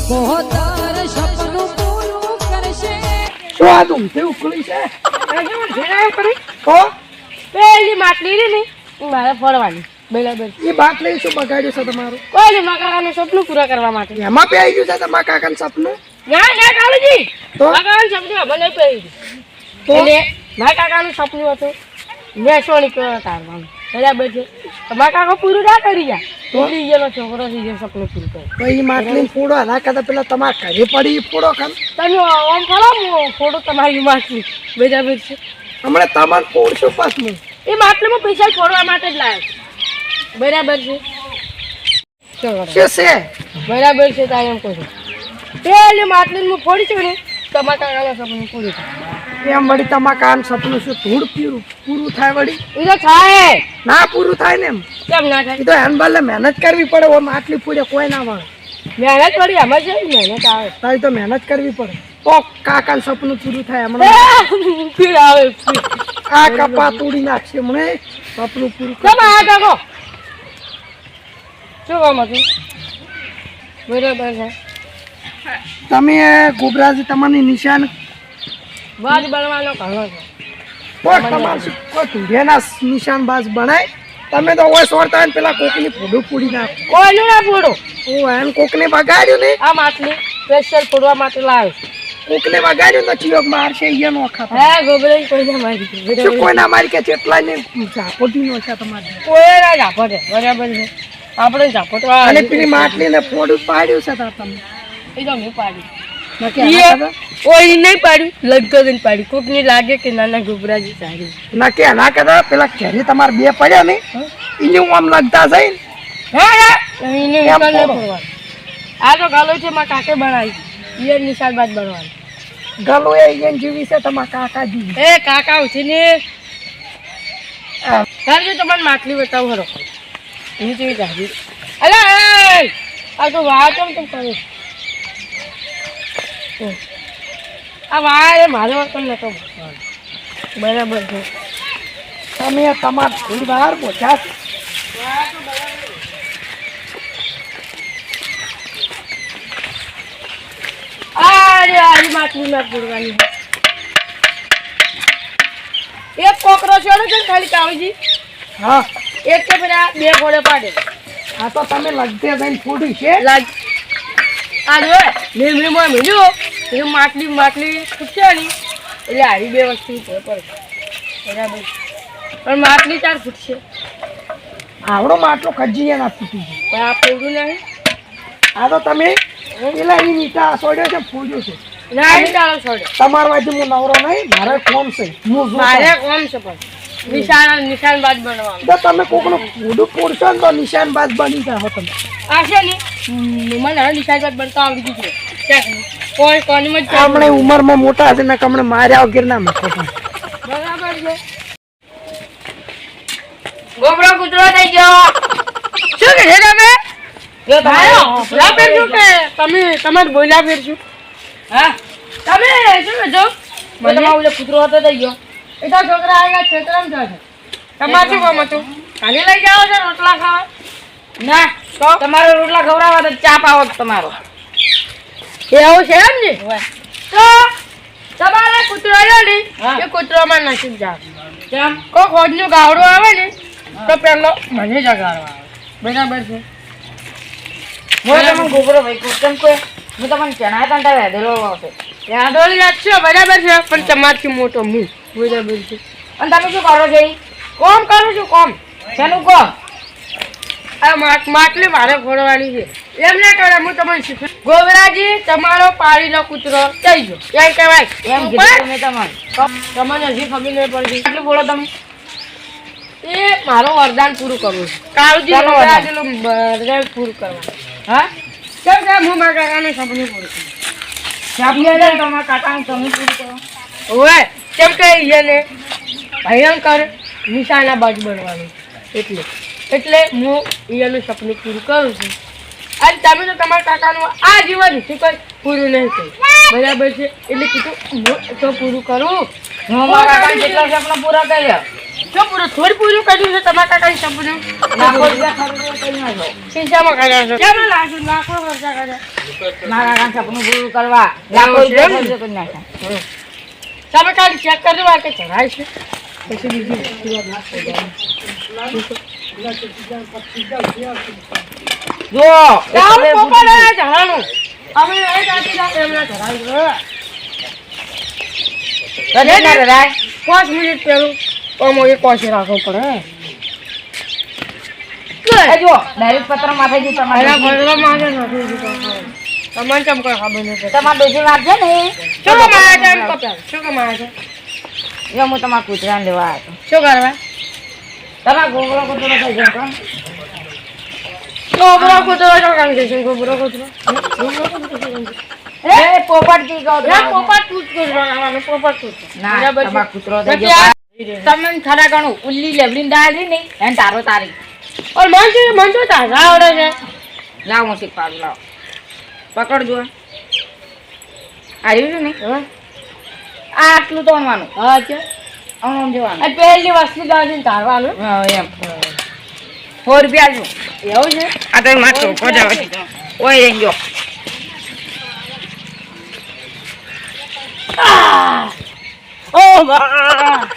પોતાર સપનું પૂરું કરશે શું આ તું તે ઉકળી છે તો પેલી માટલી રે ને મારે ફરવાની બરાબર એ બાટલી શું બગાડ્યું છે તમારું કોઈ નહીં મારા કાકાનું સપનું પૂરા કરવા માટે એમાં પે આવી ગયું છે તમારા કાકાનું સપનું ના ના કાળુજી તો? કાકાનું સપનું હવે નહીં પહેરી તો? એટલે મારા કાકાનું સપનું હતું વેસોણી કાઢવાનું બરાબર છે મારા કાકા પૂરું ના કરી જાય તો? એટલે ઈનો છોકરો છે જે સપનું પૂરું કરે તો એ માટલી ફોડો ના કરતા પેલા તમારા ઘરે પડી ફોડો ખાન તમે આમ કરો હું થોડું તમારી માટલી બરાબર છે હમણાં તમારે ફોડશો પાછું એ માટલીમાં પૈસા ફોડવા માટે જ લાવે બરાબર છે ચલો શું છે બરાબર છે તારે એમ કહું છું પેલી માટલી હું ફોડી છું ને તમારા કાકાના સપનું પૂરું થાય એમ વળી તમારા કામ સપનું શું ધૂળ પૂરું પૂરું થાય વળી એ તો થાય ના પૂરું થાય ને એમ કેમ ના થાય એ તો હેન્ડબાલને મહેનત કરવી પડે ઓમ આટલી પૂરે કોઈ ના મળે મહેનત પડી આમાં છે મહેનત આવે તારી તો મહેનત કરવી પડે તો કાકાનું સપનું પૂરું થાય હમણાં ફીર આવે ફીર આ કપા તોડી નાખશે હમણાં સપનું પૂરું કેમ આ કાકો શું કામ હતું બરાબર છે તમે ગોબરાજી તમારી નિશાન બાજ બનવાનો ઘણો છે કોઈ તમારે શું કોઈ ઢૂંઢિયાના નિશાનબાજ બનાય તમે તો ઓય સોરતા હોય ને પેલા કોકની ફોડું પૂરી નાખો કોઈનું ના ફોડો હું એને કોકને બગાડ્યું ને આ માટલી સ્પેશિયલ ફોડવા માટે લાવે કોકને બગાડ્યું તો ચિયોગ મારશે અહીંયા નોખા હે ગોબરે કોઈને મારી શું કોઈ ના મારી કે જેટલા ને ઝાપોટી નો છે તમારે કોઈ ના ઝાપટે બરાબર છે આપણે ઝાપટો અને પેલી માટલી ને ફોડું પાડ્યું છે તાર તમે એ તો મેં પાડી નક્કી આના કરતા? કોઈ નહીં પાડ્યું લગતો પાડી કોક ને લાગે કે નાના ગોબરાજી સારી નક્કી આના કરતા પેલા ઘરે તમારે બે પડ્યા ને એને હું આમ લગતા જઈ એને નિશાન નહીં ફોડવાનું આ તો ગાલો છે મારા કાકે બનાવી એ નિશાન બાદ બનવાનું ગલો એ એને જેવી છે તમારા કાકાજી એ કાકા ઉઠી ને તારે તમારે માટલી બતાવું હરો એની જેવી ચાલી અલે આ તો વાત કેમ તમે કરે આ વાત એ મારે વાત તમને નતો બરાબર છે તમે તમારા થોડી વાર પહોંચ્યા અરે આરી માટલી ના પૂરવાની એક કોકરો છે ખાલી કાવજી હા એક કે પેલા બે ઘોડે પાડે આ તો તમે લગતે જઈને ફોડી છે લાગ આ જો મેં મળ્યો એ માટલી ખૂટશે નહીં એટલે આવી બે વસ્તુ પર બરાબર પણ માટલી ચાર ફૂટશે આવડો માટલો ખજી ના ફૂટી પણ આ ફોડું નહીં આ તો તમે પેલા એ નીચા સોડ્યો છે ફોડ્યો છે ના એ ચાલો છોડે તમારા બાજુ હું નવરો નહીં મારે કોમ છે હું જો મારે કોમ છે પણ નિશાન બાદ બનવાનું તો તમે કોકનું ફોડું ફોડશો ને તો નિશાનબાજ બની જાઓ તમે આ છે ને મને હવે નિશાન બાદ બનતા આવડી ગયું છે કોઈ કોની મત હમણે ઉંમરમાં મોટા છે ને કમણે માર્યા વગર ના મૂકો પણ બરાબર છે ગોબરો કૂતરો થઈ ગયો શું કે છે તમે એ ભાઈઓ બોલા ફેરશું કે તમે તમારે બોલા ફેરશું હા તમે શું કહો મને તમારો જે કૂતરો હતો થઈ ગયો એ તો છોકરા આવેલા ખેતરમાં જાય છે તમારે શું કામ હતું કાલે લઈ જાઓ છો રોટલા ખાવા ના તો તમારો રોટલા ખવડાવવા તો ચા પાવો તમારો એવું છે એમ ને તો તમારે કૂતરો આવ્યો ને એ કૂતરોમાં નસીબ જાવ કેમ કોઈ ખોજનું ગાવડું આવે ને તો પેલો મને જગાડવા આવે બરાબર છે હું તમને ગોબરો ભાઈ કેમ કોઈ હું તમને જણાવતા ને વેધેલો આવશે વેધેલો રાખશો બરાબર છે પણ તમારથી મોટો હું બરાબર છે અને તમે શું કરો છો કોમ કરું છું કોમ શેનું કોમ આ માટલી મારે ફોડવાની છે એમ ના કરે હું તમને શીખવું ગોબરાજી તમારો પાડીનો કૂતરો થઈ ગયો એમ કહેવાય એમ કીધું મેં તમને હજી ખબર નહીં પડતી એટલું બોલો તમે એ મારો વરદાન પૂરું કરવું છે કાળજી વરદાન પૂરું કરવાનું હા કેમ કે હું મારા કાકાનું સપનું પૂરું કરું તમારા કાકાનું સપનું પૂરું કરો ઓય કેમ કે એને ભયંકર નિશાના બાજ બનવાનું એટલે હું એનું સપનું પૂરું કરું છું અને તમે તો તમારા કાકાનું આ જીવન કોઈ પૂરું નહીં કર્યું બરાબર છે એટલે કીધું હું તો પૂરું કરું હું મારા કાકાને જેટલા સપના પૂરા કર્યા જો પૂરું થોડી પૂરું કર્યું છે તમારા કાકાની સપનું લાખો રૂપિયા ખર્ચો કરી નાખો. શીશામાં કર્યા છે કેમ લાગુ લાખો ખર્ચા કર્યા મારા કાકા સપનું પૂરું કરવા લાખો રૂપિયા ખર્ચો કરી નાખ્યા. તમે કાલે ચેક કરજો આ કે ચઢાય છે પછી બીજી જો કામ પોપડ ચઢાનું અમે એ જાતી જાતે એમના ચઢાવી કદી ના રાય 5 મિનિટ પહેલું તો એ કોશી રાખવું પડે જો ડાયરેક્ટ પત્ર માથે જ તમારે એના ભરવા માંગે નથી તમને કેમ કોઈ ખબર નથી તમારે ડોસી વાગશે ને શું કમાયા છે એમ કપ્યા શું કમાયા છે જો હું તમારા કૂતરાને લેવા આવ્યો શું કરવા તમારા ગોગળો કૂતરો થઈ ગયો કોણ ગોબરો કૂતરો શું કામ છે ગોબરો કૂતરો એ પોપટ કી કહો એ પોપટ કૂતરો લાવવાનો પોપટ કૂતરો ના બરાબર છે. તમારા કૂતરો થઈ નથી ગયો તમને ખરા ગણું ઉલ્લી લેવડીને ડાળી નહીં એને તારો તારી ઓર મન તો તાજા આવડે છે લાવ હું શીખવાડું લાવ પકડજો આવ્યું છે ને હા આ આટલું તોડવાનું હા છે આમ જોવાનું આ પહેલી વસ્તુ દાજીને તારવાનું હા એમ 4 રૂપિયા જો એવું છે આ તો મારો છોકરો જ આવે ઓય રહી ગયો ઓ બા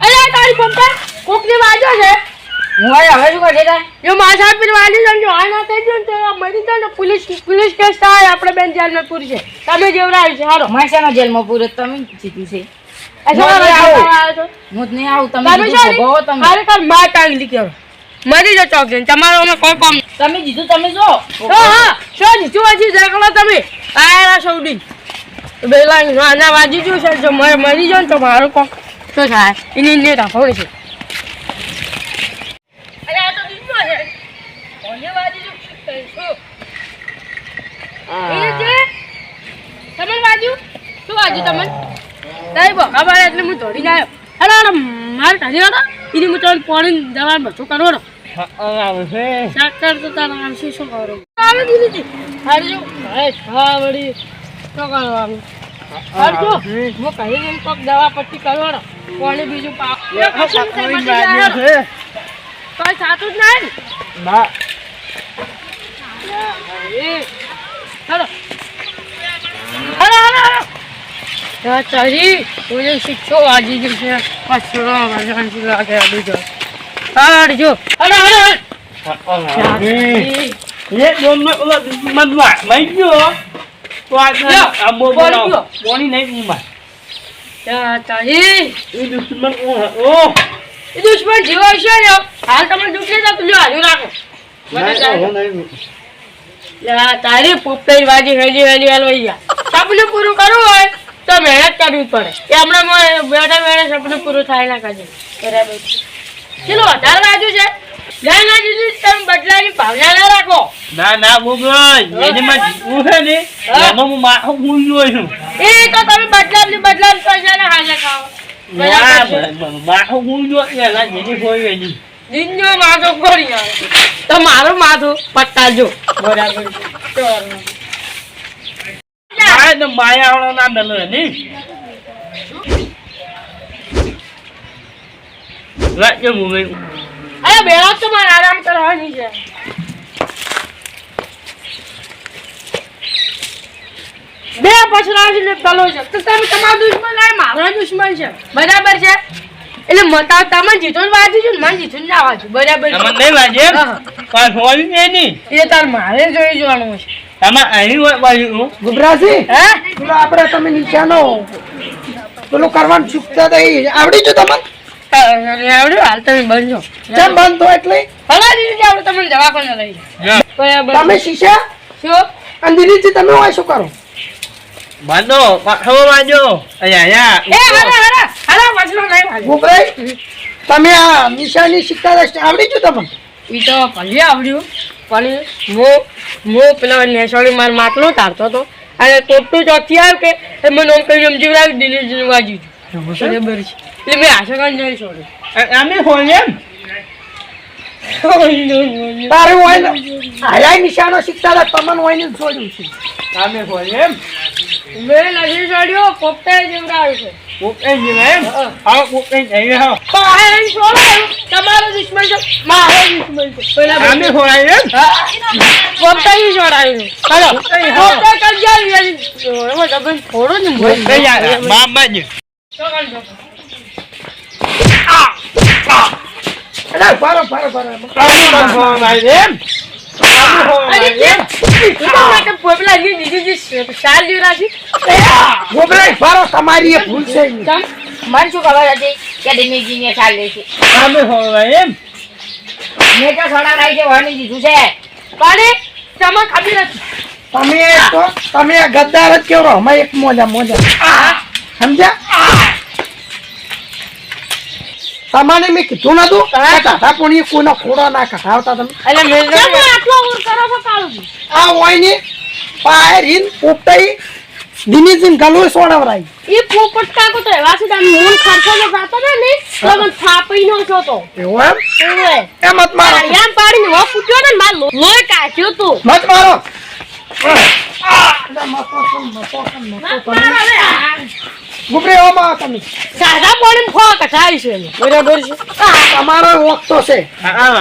અરે તારી પંપા કોકની વાજો છે હું હવે શું કરે તા જો માથા પર વાલી જો આ ના થઈ ગયો ને તો મરી જાય ને પોલીસ કેસ થાય આપણે બેન જેલમાં પૂરી છે તમે જેવરાય છે હારો માસાનો જેલમાં પૂરો તમે જીત્યું છે અચ્છા હું નહીં આવું. આવ્યો છો હું જ નહીં આવું તમે તમે જીતું છે ભોગવો તમે ખરેખર માં ટાંગલી કેવો મરી જો ચોક જઈને તમારો અમે કોઈ કામ તમે જીતું તમે જો હા શું જીતું વાજી દેખલો તમે આયા સૌડી બેલા નાના વાજી જો છે જો મરી જાવ ને તો મારું કોક શું થાય એની ને રાખો છે અરે આ તો દીકરો છે કોને વાજી જો શું એ જે તમને વાજ્યું શું વાજ્યું તમને તાઈ બો ખબર એટલે હું દોડીને આવ્યો અરે માર કાઢી હતો એની હું તમને પાણી દવા બધું કરો ને ચક્કર તો તારા આવશે શું કરો આવે દીધી હારજો ભાઈ ખાવડી શું કરવાનું હારજો હું કહી દઉં કોક દવા પટ્ટી કરો ને પાણી બીજું પાવ કોઈ સાચું જ નહીં ના હાલો હાલો હાલો તારી ઓલે શિક્ષો વાજી ગઈ છે પાછો વાજન લાગે બીજો હાડજો હાલો હાલો ये दोन में ओला मदवा मैं जो तो आज अब वो बोलो बोनी नहीं घूमा તારી ये दुश्मन ओ એ દુશ્મન જીવો છે ને હાલ તમે દુખે તો તું હાજુ રાખો તારી પોપટેલ વાજી હેલી હાલવાઈ ગયા સપનું પૂરું કરવું હોય તો મહેનત કરવી પડે એ હમણાં બેઠા બેઠા સપનું પૂરું થાય ના કાજે બરાબર ચલો વધારે વાજુ છે ના ના દીદી તમે બદલાની ભાવના ના રાખો ना ना वो ये ने मैं वो है ने मैं मां हूं जो हूं એ તો તમે બદલાવ પૈસા ના હાલે ખાઓ मां हूं जो ये ना ये होई वेनी દિનનો માથો ફરી આવે તો મારું માથું પટ્ટાજો બરાબર माया तो माया वाला ना मिल नी राज्य मुंबई અરે બેડા તો મારે આરામ કરવાની છે બે પછડા છે ને પેલો છે તો તમે તમારો દુશ્મન લાય મારો દુશ્મન છે બરાબર છે એટલે મતા તમે જીતો ને વાજી છો ને મને જીતો ને ના વાજી બરાબર છે? તમે નહીં વાજે હા. પણ હોઈ નહીં એ તાર મારે જોઈ જોવાનું છે તમે અહીં વાજુ ગુબરાજી હે પેલો આપણે તમે નીચાનો પેલું કરવાનું શીખતા હતા એ આવડી ગયું તમને આવડ્યું હાલ તમે બનજો કેમ બંધ તો એટલે હલા દીદી આપણે તમને દવાખાને લઈ જાઓ બરાબર તમે શીશા શું અને દીદીજી તમે હોય શું કરો બાંધો પાછો વાજો અહીંયા એ હલા પછડો નહીં વાજી ગુબરાઈ તમે આ નિશાની શીખતા હતા આવડી ગયું તમને ઈ તો ભલે આવડ્યું પણ હું પેલા નેસોડી માર માટલું તારતો હતો અને ટોટું ચોથી આવ્યું કે એ મને ઓમ કહી જીવડાવી દિનેશજીને વાજી બરાબર છે એટલે મેં આશા કરી નહીં છોડ્યું અમે હોય એમ તારે હોય ને હાયા નિશાનો શીખતા હતા તમને હોય ને છોડ્યું છે તમે હોય એમ મેં નથી છોડ્યો પોપટે જીવડાવ્યું છે પોપટે જીવ એમ હા પોપટે જઈ રહ્યો મારે છોડાયું તમારો દુશ્મન છે મારો દુશ્મન છે પેલા તમે હોય એમ પોપટે છોડાયું હાલો પોપટે કજ્જા એમાં તમે છોડો ને પોપટે યાર મામા જ અરે પારો તમે હોય એમ ગોબરાઈ પારો તમારી એ ભૂલ છે મન શું ખબર હતી કે દિનેશજીને ખ્યાલ લેશે તમે હોય એમ મેં તો સોડા લાવી છે વહની દીધું છે પણ તમને ખબર નથી તમે ગદ્દાર જ કેવો અમે એક મોજા સમજ્યા તમારે મેં કીધું નતું કાઢા પણ કોઈનો ખોડો ના કઢાવતા તમે આટલો ઓર કરો છો કાળું આ હોય ને પાયરીન પોપટાઈ દિનેશજીને ગલું સોડવરાઈ એ પોપટ કાકો તો એવા છે તમે મૂળ ખર્ચો ને જાતો ને તો મને થાપઈ નો છો તો એવું એમ ઓય એમ મત મારો યામ પાડીને હો ફૂટ્યો ને માર લોય કાચ્યો તો મત મારો ગુબરે ઓમાં તમે સાદા પાણી ફો કટાઈ છે બરાબર છે તમારો વખતો છે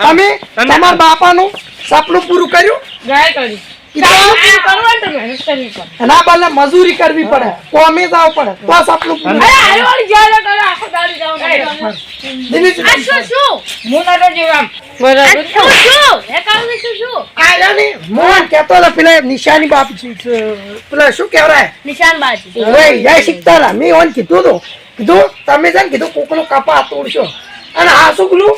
તમે તમારા બાપાનું સપનું પૂરું કર્યું ગાય કરી કરવા તો મહેનત કરવી પડે એના બદલે મજૂરી કરવી પડે કોમે જાવ પડે તો સપનું પૂરું અરે હાલવાળી જાય કરે આખો દાડી જાવ દિનેશ આ શું હું નતો જીવામ બરાબર શું એ કાળું શું આયા ને મોહન કહેતો હતો પેલા નિશાની બાપ પેલા શું કહેવાય નિશાન બાજી ઓય જય શીખતા હતા મેં ઓન કીધું તમે છે ને કીધું કોકનો કપા તોડશો અને આ શું પેલું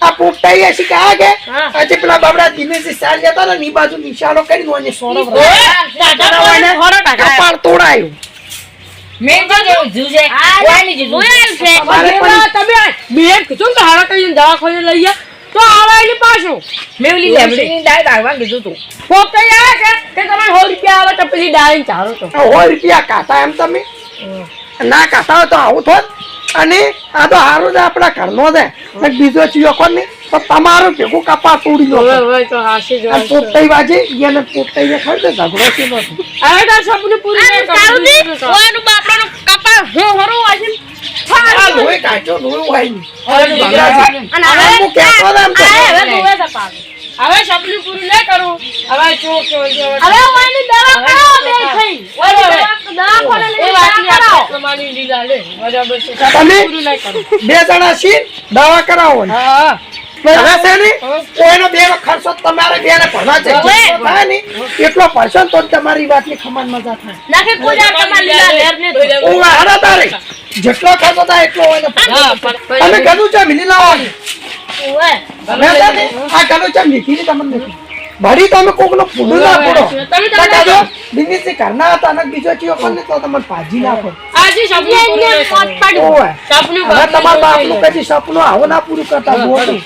આ પોપટાઈ હશે કે આ કે આજે પેલા બાબડા દિનેશજી સાલ જતા ને ની બાજુ નિશાનો કરીને ઓને સોનો કપાળ તોડાયું મેં તો જેવું જીવ છે વહની દીધું છે તમે મેં કીધું કે હારા કઈ દવાખાને લઈ ગયા તો આવે એની પાછું મેં ઓલી લેમડીની ડાળ ભાગવા કીધું તું પોતે આવે કે તમે 100 રૂપિયા આવે તો પેલી ડાળી ચારો તો 100 રૂપિયા કાતા એમ તમે ના કાતા હોય તો આવું થોત અને આ તો હારું છે આપણા ઘરનો છે બીજો ચિયો કોણ ને તો તમારું ભેગું કપા તોડી લો હવે તો હાસી જો પોપટાઈ વાજે એને પોપટાઈને ખર્ચે ઝઘડો છે નો હવે તો સપનું પૂરું કાળુજી ઓનું બાપડાનું કપા હું હરો વાજી આ લોહી કાઢ્યો લોહી વાઈ ની અને હવે હું કહેતો હતો એમ તો હવે ધોવે સપા હવે સપનું પૂરું ન કરું હવે ચો હવે ઓની દવા કરાવો બે થઈ દવા ખોલે લે વાત તમારી લીલા લે બરાબર છે તમે પૂરું ન કરું બે જણા છીએ દવા કરાવો ને હા હવે છે ને એનો બે ખર્ચો તમારે બેને ભરવા છે થાય ને એટલો ભરશો ને તો જ તમારી વાતની ખમાન મજા થાય નાખે કોજા તમારી લીલા લેર ને હું હારા તારે જેટલો ખર્ચો થાય એટલો હોય ને તમે ગલું છે મિલી લાવવાની ઓએ તમે છે ને આ ગલું છે મીઠી તમને નથી ભરી તમે કોકનો ફૂડું ના પડો તમે કાકા દિનેશજી ઘરના હતા અને બીજો ચિયો કોને તો તમને ભાજી નાખો આજે સપનું પૂરું પાટ પાડ્યું ઓય સપનું હવે તમારા બાપનું કદી સપનું આવો ના પૂરું કરતા મોટું